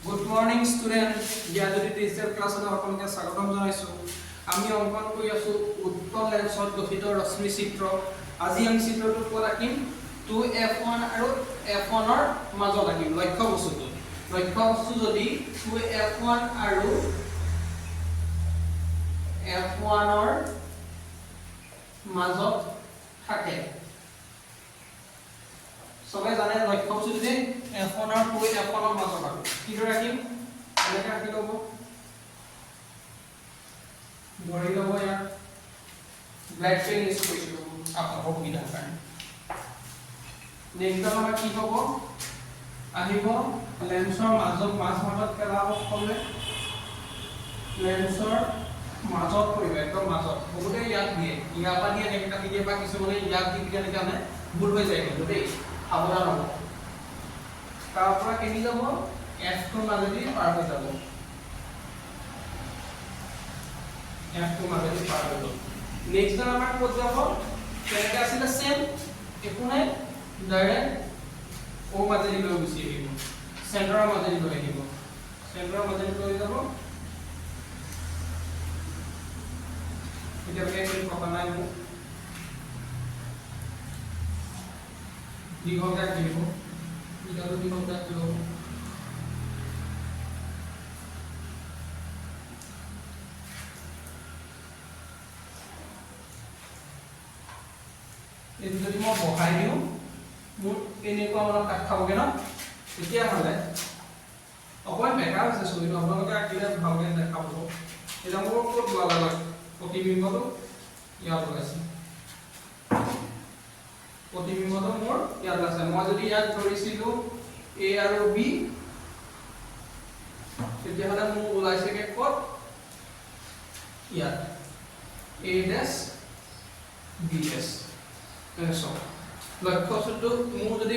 Good morning student. Gyajoti digital class on আপোনালোকে স্বাগতম জনাইছো। আমি অংকন কৰি আছো উৎপল লেন্সত গঠিত ৰশ্মি চিত্ৰ। আজি আমি চিত্ৰটো পৰা কিম 2f1 আৰু f1 ৰ মাজত আকিম লক্ষ্য বস্তুটো। লক্ষ্য বস্তু যদি 2f1 আৰু f1 ৰ মাজত থাকে। সবে জানে লক্ষ্য বস্তু যে f1 আৰু 2f1 ৰ মাজত আছে। কিটো ৰাখিম এনেকৈ ৰাখি লব ধৰি লব ইয়াত ব্লেক পেন ইউজ কৰিছো আপোনালোকৰ সুবিধাৰ কাৰণে। নেক্সট আমাৰ কি হ'ব আহিব লেন্সৰ মাজত পেলাব হ'লে লেন্সৰ মাজত পৰিব একদম মাজত বহুতে ইয়াত দিয়ে ইয়াৰ পৰা দিয়ে এনেকৈ কাটি দিয়ে বা কিছুমানে ইয়াত দি দিয়ে এনেকৈ ভুল হৈ যায় কিন্তু দেই সাৱধান হ'ব। তাৰ পৰা কেনি যাব f টোৰ মাজেদি পাৰ হৈ যাব f টোৰ মাজেদি পাৰ হৈ যাব। নেক্সট আমাৰ ক'ত যাব কেনেকৈ আছিলে সেম একো নাই ডাইৰেক্ট o মাজেদি লৈ গুচি আহিব চেণ্টাৰৰ মাজেদি লৈ আহিব চেণ্টাৰৰ মাজেদি লৈ যাব। এতিয়া বেলেগ কথা নাই মোক দীঘলকৈ দিব ইটাটো দীঘলকৈ দিব এই যদি মই বহাই দিওঁ মোৰ এনেকুৱা অলপ কাট খাবগে ন তেতিয়াহ'লে অকণমান বেকা হৈছে ছবিটো আপোনালোকে আঁকিলে ভালকৈ দেখা পাব। এতিয়া মোৰ ক'ত ওলালে প্ৰতিবিম্বটো ইয়াত ওলাইছে প্ৰতিবিম্বটো মোৰ ইয়াত আছে। মই যদি ইয়াত ধৰিছিলো a আৰু b তেতিয়াহ'লে মোৰ ওলাইছেগে ক'ত ইয়াত a dash b dash। লক্ষ্যটো মোৰ যদি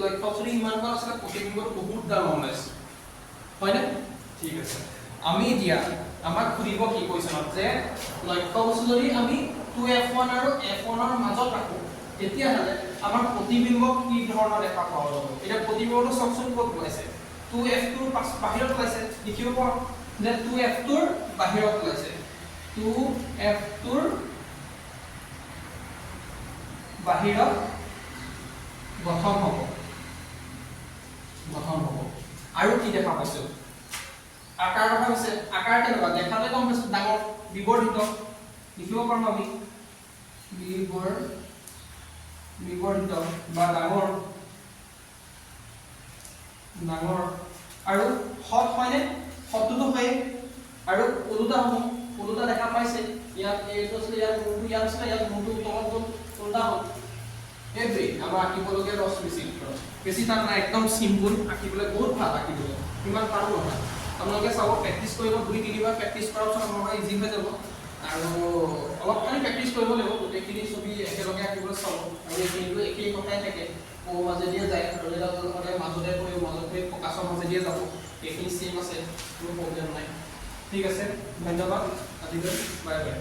লক্ষ্যটো ইমান ভাল আছিলে প্ৰতিবিম্বটো বহুত ডাঙৰ ওলাইছে হয়নে? ঠিক আছে আমি এতিয়া আমাক সুধিব কি কুৱেশ্যনত যে লক্ষ্য বস্তু যদি আমি 2f1 আৰু f1 ৰ মাজত ৰাখো তেতিয়াহ'লে আমাৰ প্ৰতিবিম্ব কি ধৰণৰ দেখা পোৱা যাব। এতিয়া প্ৰতিবিম্বটো চাওকচোন ক'ত ওলাইছে 2f2 বাহিৰত ওলাইছে দেখিব পাওঁ যে 2f2 বাহিৰত ওলাইছে 2f2 বাহিৰত গঠন হ'ব আৰু কি দেখা পাইছো আকাৰ দেখা পাইছে। আকাৰ কেনেকুৱা দেখাতে গম পাইছো ডাঙৰ বিবৰ্ধিত লিখিব পাৰো আমি বিবৰ্ধিত বা ডাঙৰ আৰু হট হয়নে হটটো হয় আৰু ওলোটা হ'ব ওলোটা দেখা পাইছে ইয়াত এইটো আছে ইয়াত মূৰটো ইয়াত আছে ইয়াত মূৰটো তলত গ'ল ওলোটা হ'ল। এইটোৱেই আমাৰ আঁকিবলগীয়া ৰশ্মি চিত্ৰ বেছি টান নাই একদম চিম্পুল আঁকিবলৈ বহুত ভাল আঁকিবলৈ ইমান টানো নহয়। আপোনালোকে চাব প্ৰেক্টিছ কৰিব 2-3বাৰ প্ৰেক্টিছ কৰাৰ পিছত আপোনাৰ ইজি হৈ যাব আৰু অলপ মানে প্ৰেক্টিছ কৰিব লাগিব গোটেইখিনি ছবি একেলগে আঁকিবলৈ চাব আৰু এইখিনিতো একেই কথাই থাকে o মাজেদিয়ে যায় আৰু এটা সদায় মাজতে পৰিব মাজতে ফকাছৰ মাজেদিয়ে যাব এইখিনি চেম আছে কোনো প্ৰব্লেম নাই। ঠিক আছে ধন্যবাদ আজিলৈ বাই বাই।